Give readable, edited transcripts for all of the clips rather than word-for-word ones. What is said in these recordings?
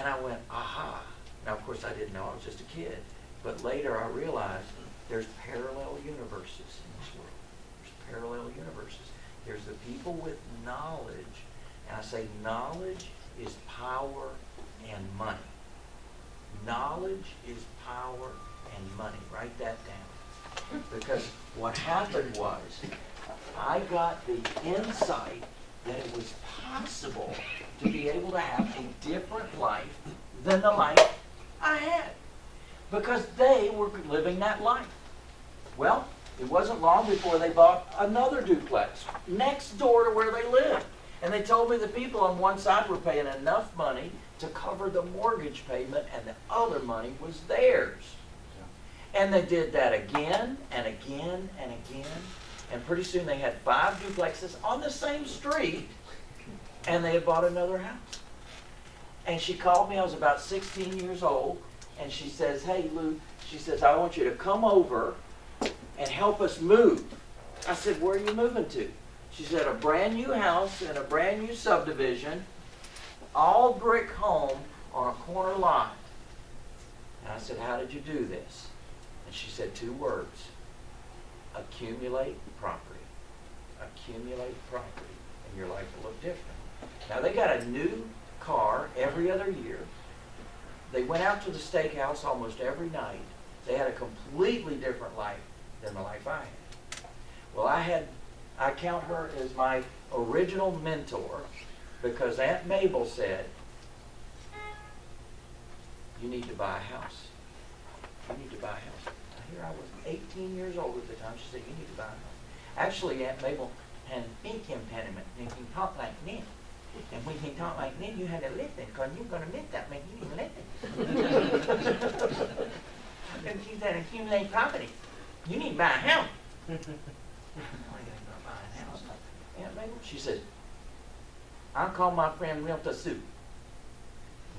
And I went, aha. Now, of course, I didn't know. I was just a kid. But later I realized there's parallel universes in this world. There's parallel universes. There's the people with knowledge. And I say knowledge is power and money. Knowledge is power and money. Write that down. Because what happened was, I got the insight that it was possible to be able to have a different life than the life I had. Because they were living that life. Well, it wasn't long before they bought another duplex next door to where they lived. And they told me the people on one side were paying enough money to cover the mortgage payment, and the other money was theirs. And they did that again and again and again. And pretty soon they had 5 duplexes on the same street, and they had bought another house. And she called me, I was about 16 years old, and she says, hey Lou, she says, I want you to come over and help us move. I said, where are you moving to? She said, a brand new house in a brand new subdivision, all brick home on a corner lot. And I said, how did you do this? And she said 2 words, accumulate property. Accumulate property, and your life will look different. Now they got a new car every other year. They went out to the steakhouse almost every night. They had a completely different life than the life I had. Well, I count her as my original mentor because Aunt Mabel said, you need to buy a house. You need to buy a house. Now, here I was 18 years old at the time. She said, you need to buy a house. Actually, Aunt Mabel had a speech impediment and can talk like this. And when he talk like this, you had to listen because you're going to miss that when you didn't listen. And she said, accumulate property. You need to buy a house. Aunt Mabel, she said, I'll call my friend Realtor Sue.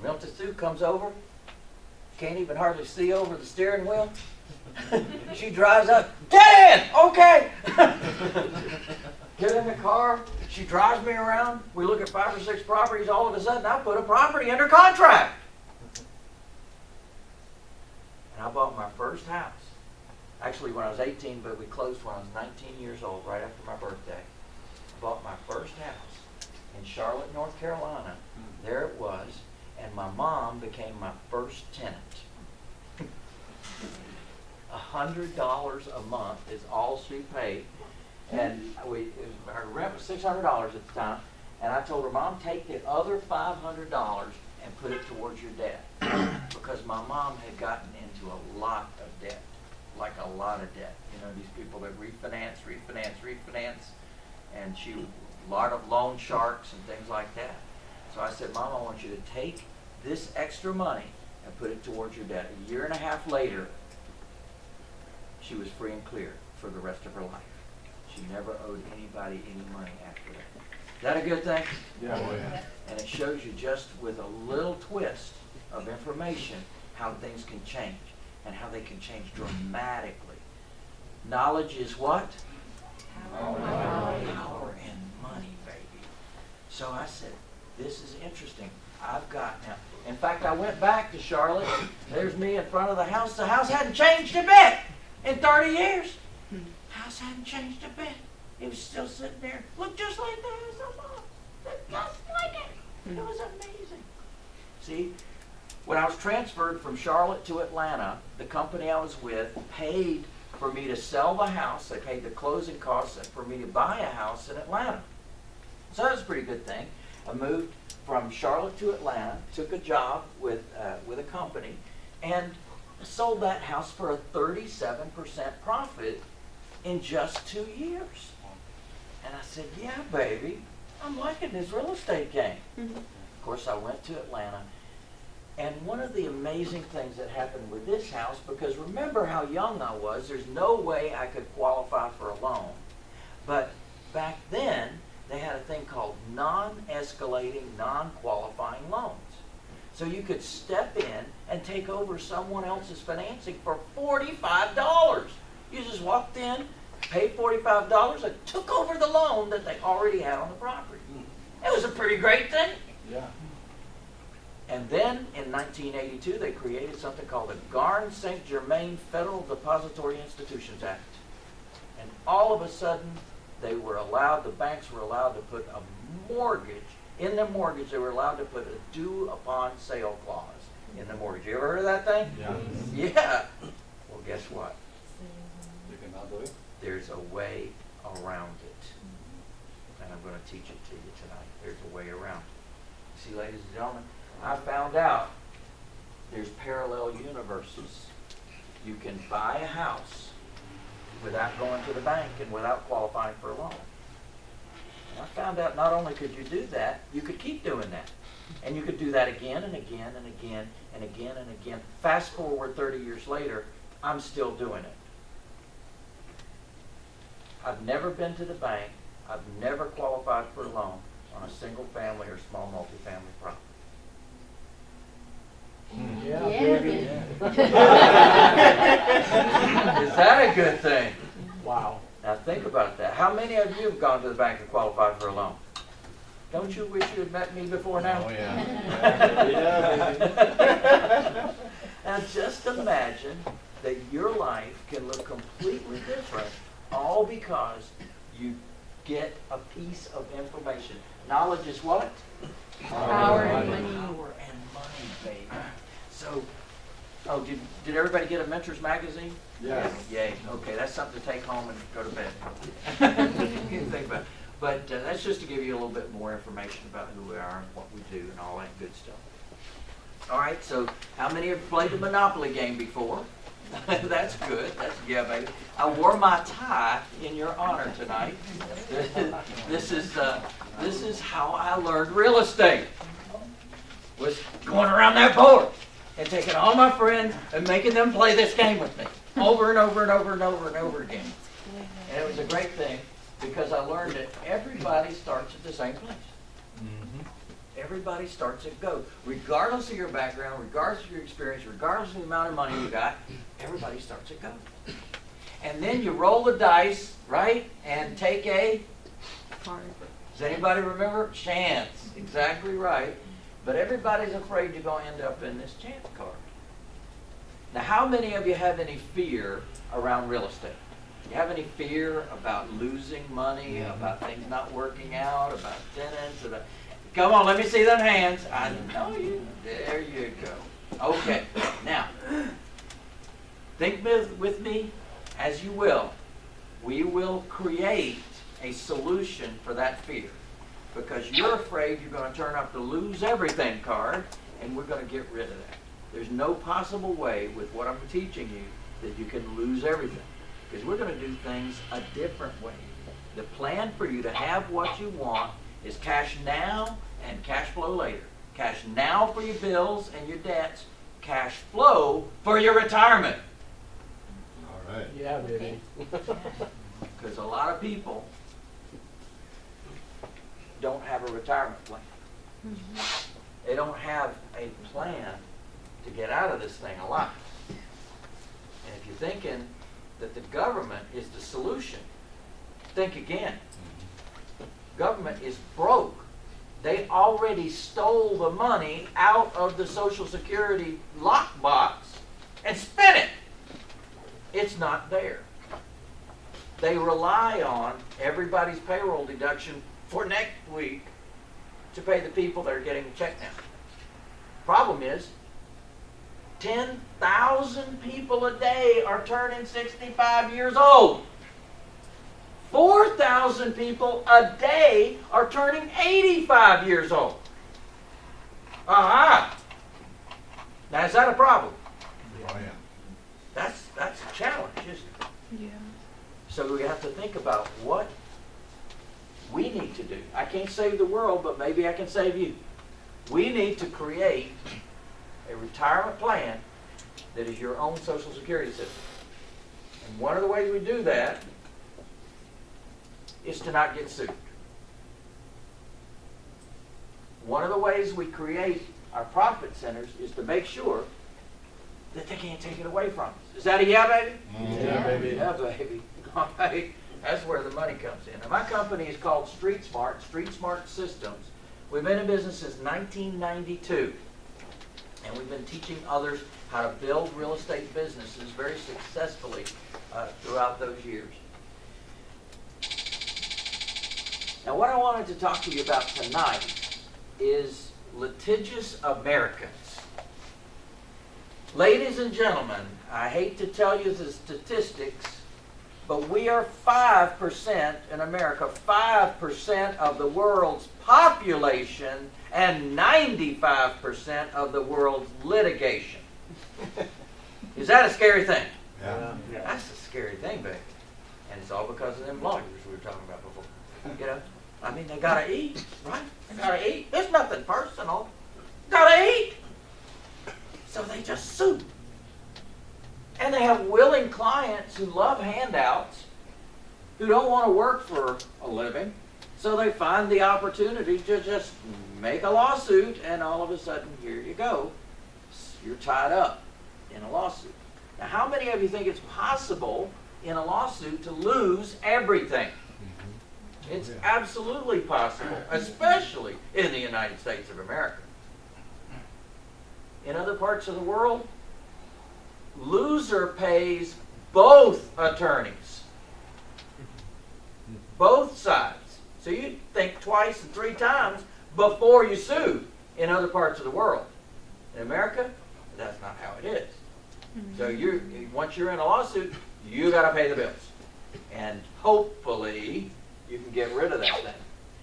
Realtor Sue comes over, can't even hardly see over the steering wheel. She drives up, get in, okay. Get in the car, she drives me around, we look at 5 or 6 properties, all of a sudden I put a property under contract. And I bought my first house. Actually when I was 18, but we closed when I was 19 years old, right after my birthday. I bought my first house in Charlotte, North Carolina. There it was, and my mom became my first tenant. $100 a month is all she paid. And her rent was $600 at the time. And I told her, Mom, take the other $500 and put it towards your debt. Because my mom had gotten into a lot of debt. Like a lot of debt. You know, these people that refinance. And a lot of loan sharks and things like that. So I said, Mom, I want you to take this extra money and put it towards your debt. A year and a half later, she was free and clear for the rest of her life. She never owed anybody any money after that. Is that a good thing? Yeah. And it shows you just with a little twist of information how things can change and how they can change dramatically. Knowledge is what? Power and money, baby. So I said, this is interesting. I've got now. In fact, I went back to Charlotte. There's me in front of the house. The house hadn't changed a bit in 30 years. The house hadn't changed a bit. It was still sitting there. Looked just like the house I bought. Looked just like it. It was amazing. See, when I was transferred from Charlotte to Atlanta, the company I was with paid for me to sell the house. They paid the closing costs and for me to buy a house in Atlanta. So that was a pretty good thing. I moved from Charlotte to Atlanta, took a job with a company, and sold that house for a 37% profit in just 2 years. And I said, yeah, baby, I'm liking this real estate game. Of course, I went to Atlanta. And one of the amazing things that happened with this house, because remember how young I was, there's no way I could qualify for a loan. But back then, they had a thing called non-escalating, non-qualifying loans. So you could step in and take over someone else's financing for $45. You just walked in, paid $45, and took over the loan that they already had on the property. It was a pretty great thing. Yeah. And then in 1982, they created something called the Garn-St. Germain Federal Depository Institutions Act. And all of a sudden, the banks were allowed to put a mortgage, in the mortgage, they were allowed to put a due upon sale clause in the mortgage. You ever heard of that thing? Yeah. Yeah. Well, guess what? You cannot do it. There's a way around it. And I'm going to teach it to you tonight. There's a way around it. See, ladies and gentlemen, I found out there's parallel universes. You can buy a house without going to the bank and without qualifying for a loan. And I found out not only could you do that, you could keep doing that. And you could do that again and again and again and again and again. Fast forward 30 years later, I'm still doing it. I've never been to the bank. I've never qualified for a loan on a single family or small multifamily property. Yeah, baby. Is that a good thing? Wow. Now think about that. How many of you have gone to the bank and qualified for a loan? Don't you wish you had met me before now? Oh, yeah. Yeah, Now just imagine that your life can look completely different all because you get a piece of information. Knowledge is what? Power and money. Power and money, baby. So, did everybody get a Mentor's magazine? Yes. Yay. Okay, that's something to take home and go to bed. You can think about it. But that's just to give you a little bit more information about who we are and what we do and all that good stuff. All right, so how many have played the Monopoly game before? That's good. Yeah, baby. I wore my tie in your honor tonight. This is how I learned real estate. Was going around that board and taking all my friends and making them play this game with me over and over and over and over and over again. And it was a great thing because I learned that everybody starts at the same place. Everybody starts at go. Regardless of your background, regardless of your experience, regardless of the amount of money you got, everybody starts at go. And then you roll the dice, right? And take a Card. does anybody remember? Chance. Exactly right. But everybody's afraid you're going to end up in this chance card. Now, how many of you have any fear around real estate? You have any fear about losing money, about things not working out, about tenants? Come on, let me see them hands. I know you. There you go. Okay. Now, think with me as you will. We will create a solution for that fear. Because you're afraid you're going to turn up the lose everything card, and we're going to get rid of that. There's no possible way with what I'm teaching you that you can lose everything. Because we're going to do things a different way. The plan for you to have what you want is cash now and cash flow later. Cash now for your bills and your debts. Cash flow for your retirement. All right. Yeah, baby. Because a lot of people don't have a retirement plan. They don't have a plan to get out of this thing alive. And if you're thinking that the government is the solution, think again. Government is broke. They already stole the money out of the Social Security lockbox and spent it. It's not there. They rely on everybody's payroll deduction for next week to pay the people that are getting a check now. Problem is, 10,000 people a day are turning 65 years old. 4,000 people a day are turning 85 years old. Aha! Now, is that a problem? Oh, yeah. That's a challenge, isn't it? Yeah. So we have to think about what we need to do. I can't save the world, but maybe I can save you. We need to create a retirement plan that is your own Social Security system. And one of the ways we do that is to not get sued. One of the ways we create our profit centers is to make sure that they can't take it away from us. Is that a yeah, baby? Yeah, baby. Yeah, baby. All right. That's where the money comes in. Now, my company is called Street Smart Systems. We've been in business since 1992. And we've been teaching others how to build real estate businesses very successfully throughout those years. Now, what I wanted to talk to you about tonight is litigious Americans. Ladies and gentlemen, I hate to tell you the statistics, but we are 5% in America, 5% of the world's population and 95% of the world's litigation. Is that a scary thing? Yeah. That's a scary thing, baby. And it's all because of them lawyers we were talking about before. You know? I mean, they gotta eat, right? They gotta eat. There's nothing personal. Gotta eat. So they just sue. And they have willing clients who love handouts, who don't want to work for a living. So they find the opportunity to just make a lawsuit, and all of a sudden, here you go. You're tied up in a lawsuit. Now, how many of you think it's possible in a lawsuit to lose everything? It's absolutely possible, especially in the United States of America. In other parts of the world, loser pays both attorneys. Both sides. So you think twice and 3 times before you sue in other parts of the world. In America, that's not how it is. So once you're in a lawsuit, you got to pay the bills. And hopefully you can get rid of that thing.